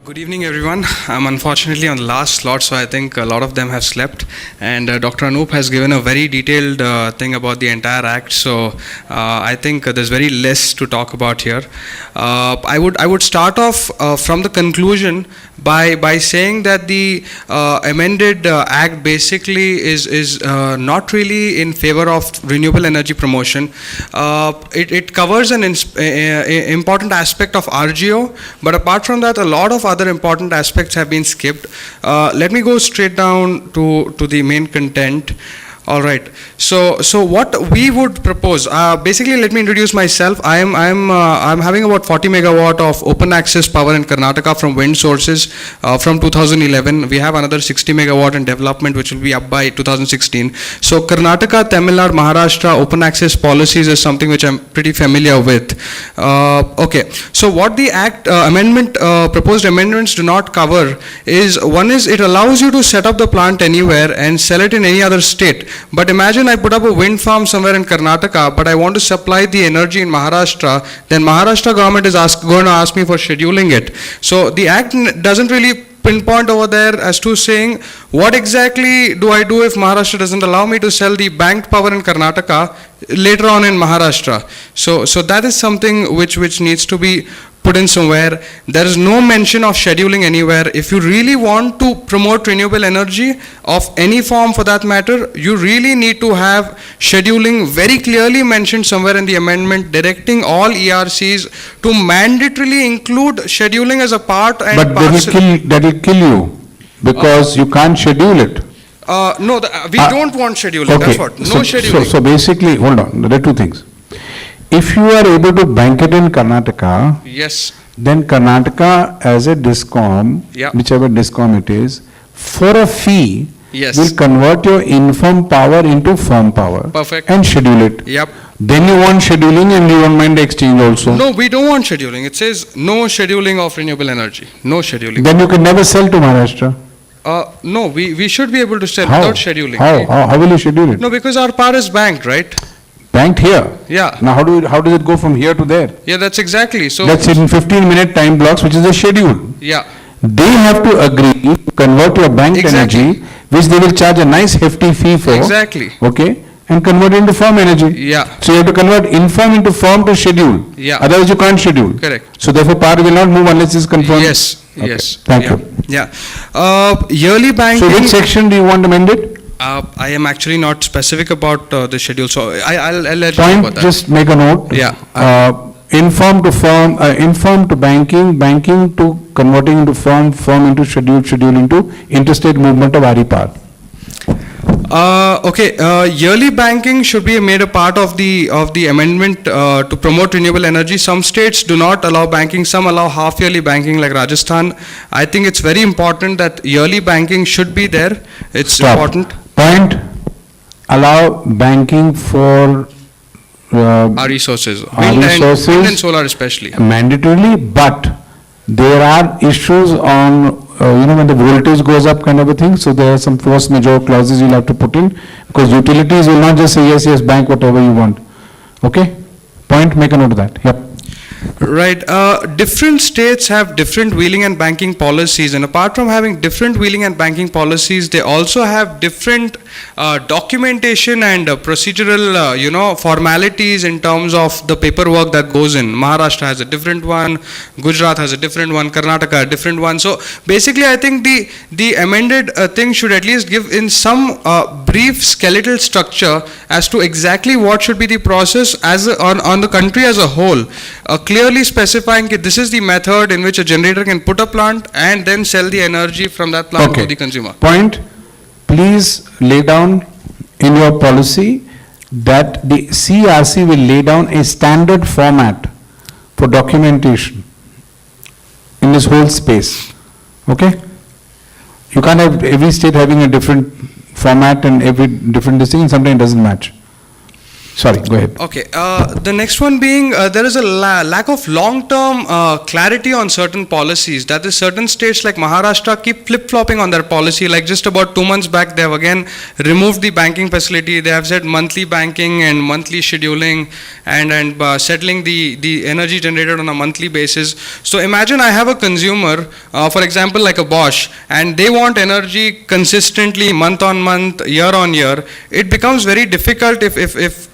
Good evening, everyone. I'm unfortunately on the last slot, so I think a lot of them have slept. And Dr. Anoop has given a very detailed thing about the entire act, so I think there's very less to talk about here. I would start off from the conclusion by saying that the amended act basically is not really in favor of renewable energy promotion. It covers an important aspect of RGO, but apart from that, a lot of other important aspects have been skipped. Let me go straight down to the main content. All right. So what we would propose, basically, let me introduce myself. I'm having about 40 megawatt of open access power in Karnataka from wind sources from 2011. We have another 60 megawatt in development, which will be up by 2016. So Karnataka, Tamil Nadu, Maharashtra open access policies is something which I'm pretty familiar with. Okay. So what the act proposed amendments do not cover is, one is it allows you to set up the plant anywhere and sell it in any other state. But imagine I put up a wind farm somewhere in Karnataka, but I want to supply the energy in Maharashtra, then Maharashtra government is going to ask me for scheduling it. So the act doesn't really pinpoint over there as to saying what exactly do I do if Maharashtra doesn't allow me to sell the banked power in Karnataka later on in Maharashtra. So that is something which needs to be put in somewhere. There is no mention of scheduling anywhere. If you really want to promote renewable energy of any form for that matter, you really need to have scheduling very clearly mentioned somewhere in the amendment, directing all ERCs to mandatorily include scheduling as a part and but parcel. that will kill you because you can't schedule it. No, we don't want scheduling. Okay. That's what. No scheduling. So basically, hold on, there are two things. If you are able to bank it in Karnataka, Yes. then Karnataka as a DISCOM, Yeah. whichever DISCOM it is, for a fee, Yes. will convert your inform power into firm power. Perfect. And schedule it. Yep. Then you want scheduling and you don't mind the exchange also. No, we don't want scheduling. It says no scheduling of renewable energy. No scheduling. Then you can never sell to Maharashtra. No, we should be able to sell How? without scheduling. How will you schedule it? No, because our power is banked, right? Banked here. Yeah. Now how does it go from here to there? Yeah, that's exactly. So, That's in 15-minute time blocks, which is a schedule. yeah, They have to agree to convert your banked Exactly. energy, which they will charge a nice hefty fee for. exactly. Okay, and convert it into firm energy. Yeah, So you have to convert inform into firm to schedule. Yeah. Otherwise you can't schedule. correct. So therefore power will not move unless it's confirmed. Yes, Okay. yes. Thank yeah. you. Yeah. Yearly So banking. which section do you want amended? I am actually not specific about the schedule, so I'll let you know Point, about that. just make a note. Yeah. Inform to firm, inform to banking, banking to converting into firm, firm into schedule, schedule into interstate movement of RE power. Okay, yearly banking should be made a part of the amendment to promote renewable energy. Some states do not allow banking, some allow half yearly banking like Rajasthan. I think it's very important that yearly banking should be there. It's Stop. important. Point, allow banking for Our resources, wind resources. and solar especially. mandatorily, but there are issues on, when the voltage goes up kind of a thing, so there are some force majeure clauses you'll have to put in, because utilities will not just say yes, bank whatever you want. Okay? Point, make a note of that. Yep. Right. Different states have different wheeling and banking policies, and apart from having different wheeling and banking policies, they also have different documentation and procedural, formalities in terms of the paperwork that goes in. Maharashtra has a different one, Gujarat has a different one, Karnataka a different one. So basically, I think the amended thing should at least give in some brief skeletal structure as to exactly what should be the process on the country as a whole. Clearly specifying that this is the method in which a generator can put a plant and then sell the energy from that plant Okay. to the consumer. Point, please lay down in your policy that the CRC will lay down a standard format for documentation in this whole space. Okay? You can't have every state having a different format and every different thing, sometimes it doesn't match. Sorry, go ahead. Okay, the next one being there is a lack of long-term clarity on certain policies. That is, certain states like Maharashtra keep flip-flopping on their policy. Like just about 2 months back, they have again removed the banking facility. They have said monthly banking and monthly scheduling and settling the energy generated on a monthly basis. So imagine I have a consumer, for example, like a Bosch, and they want energy consistently month on month, year on year. It becomes very difficult if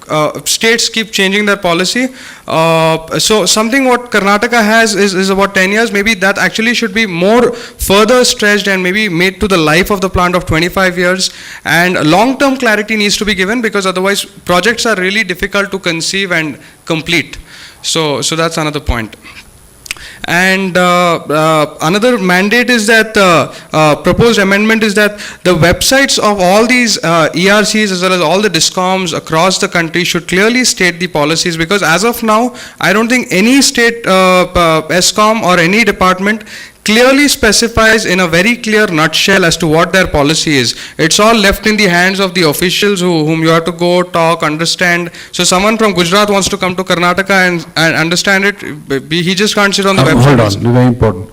states keep changing their policy. So something what Karnataka has is about 10 years. Maybe that actually should be more further stretched and maybe made to the life of the plant of 25 years. And long-term clarity needs to be given, because otherwise projects are really difficult to conceive and complete. So that's another point. And another mandate is that proposed amendment is that the websites of all these ERCs as well as all the DISCOMs across the country should clearly state the policies, because as of now, I don't think any state ESCOM or any department clearly specifies in a very clear nutshell as to what their policy is. It's all left in the hands of the officials whom you have to go talk, understand. So someone from Gujarat wants to come to Karnataka and understand it, he just can't sit on the website. Hold on, very important.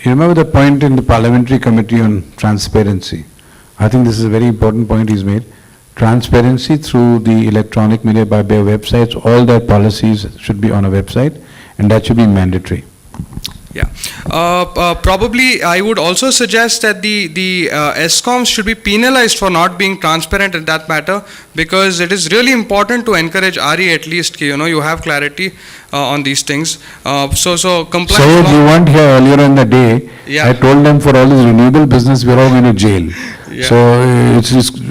You remember the point in the Parliamentary Committee on Transparency? I think this is a very important point he's made. Transparency through the electronic media by their websites, all their policies should be on a website, and that should be mandatory. Yeah. Probably I would also suggest that the ESCOMs should be penalized for not being transparent in that matter, because it is really important to encourage RE at least, you have clarity on these things. So compliance. So you weren't here earlier in the day. Yeah. I told them for all this renewable business, we're all going to jail. Yeah. So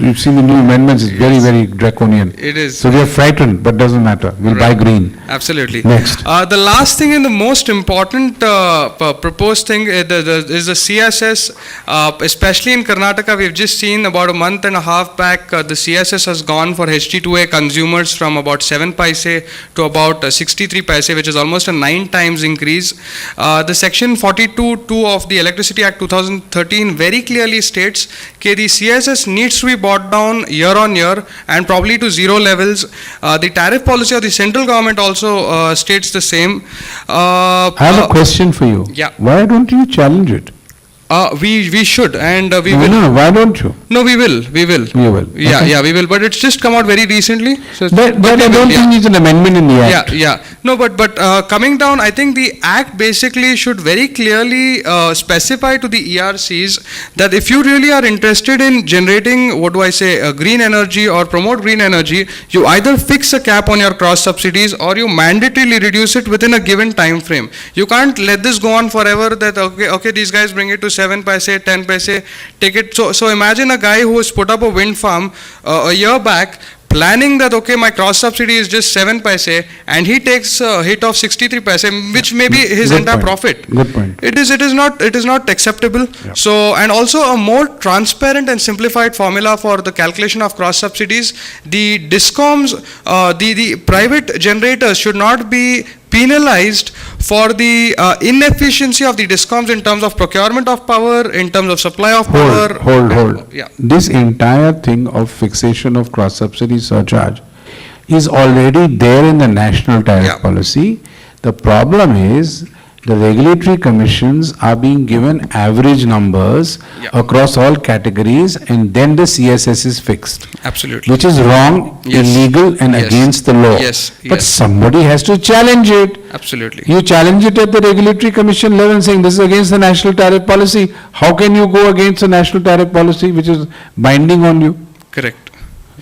you've seen the new amendments, it's very, very draconian. It is. So we are frightened, but doesn't matter. We'll buy green. Absolutely. Next. The last thing and the most important proposed thing is the CSS, especially in Karnataka. We've just seen about a month and a half back, the CSS has gone for HT2A consumers from about 7 paise to about 63 paise, which is almost a 9 times increase. The section 42(2) of the Electricity Act 2013 very clearly states that the CSS needs to be brought down year on year and probably to zero levels. The tariff policy of the central government also states the same. I have a question for you. Yeah. Why don't you challenge it? We should, and we will. No, why don't you? No, we will. You will. Yeah, Okay. we will. But it's just come out very recently. So But we I will, don't yeah. think it's an amendment in the Act. Yeah. No, but coming down, I think the Act basically should very clearly specify to the ERCs that if you really are interested in generating, green energy or promote green energy, you either fix a cap on your cross subsidies or you mandatorily reduce it within a given time frame. You can't let this go on forever that, okay, these guys bring it to 7 paise, 10 paise, take it. So imagine a guy who has put up a wind farm a year back, planning that, okay, my cross subsidy is just 7 paise, and he takes a hit of 63 paise, which may be his Good entire point. profit. Good point. It is not acceptable. Yeah. So, and also a more transparent and simplified formula for the calculation of cross subsidies. The DISCOMs, the private generators should not be penalized for the inefficiency of the DISCOMs in terms of procurement of power, in terms of supply of power. Hold. Yeah. This entire thing of fixation of cross subsidy surcharge is already there in the national tariff Yeah. policy. The problem is the regulatory commissions are being given average numbers Yeah. across all categories, and then the CSS is fixed, Absolutely. which is wrong, Yes. illegal, and Yes. against the law. Yes. But Yes. somebody has to challenge it. Absolutely. You challenge it at the regulatory commission level saying this is against the national tariff policy. How can you go against the national tariff policy which is binding on you? Correct.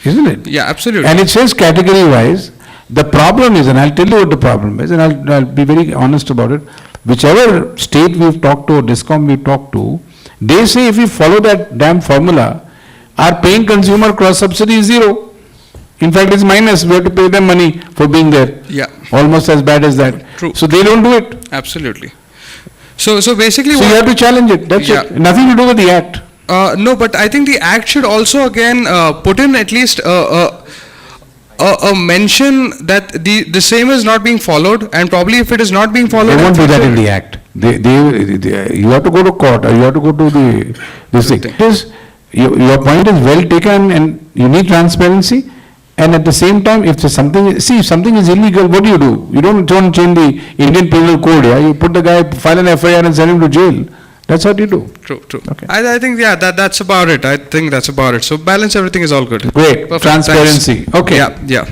Isn't it? Yeah, absolutely. And it says category wise. The problem is, and I'll tell you what the problem is, and I'll be very honest about it. Whichever state we've talked to, or DISCOM we've talked to, they say if we follow that damn formula, our paying consumer cross subsidy is zero. In fact, it's minus. We have to pay them money for being there. Yeah, Almost as bad as that. True. So they don't do it. absolutely. So basically So you have to challenge it, that's Yeah. it. Nothing to do with the Act. no, but I think the Act should also again put in at least a mention that the same is not being followed, and probably if it is not being followed. They won't do that in future- the Act. You have to go to court, or you have to go to this thing. It is, your point is well taken, and you need transparency, And at the same time, if there's something, see, if something is illegal, what do? You don't change the Indian Penal Code, yeah? You put the guy, file an FIR and send him to jail. That's what you do. True. Okay. I think, yeah, that's about it. I think that's about it. So balance everything is all good. Great. Perfect. Transparency. Thanks. Okay. Yeah.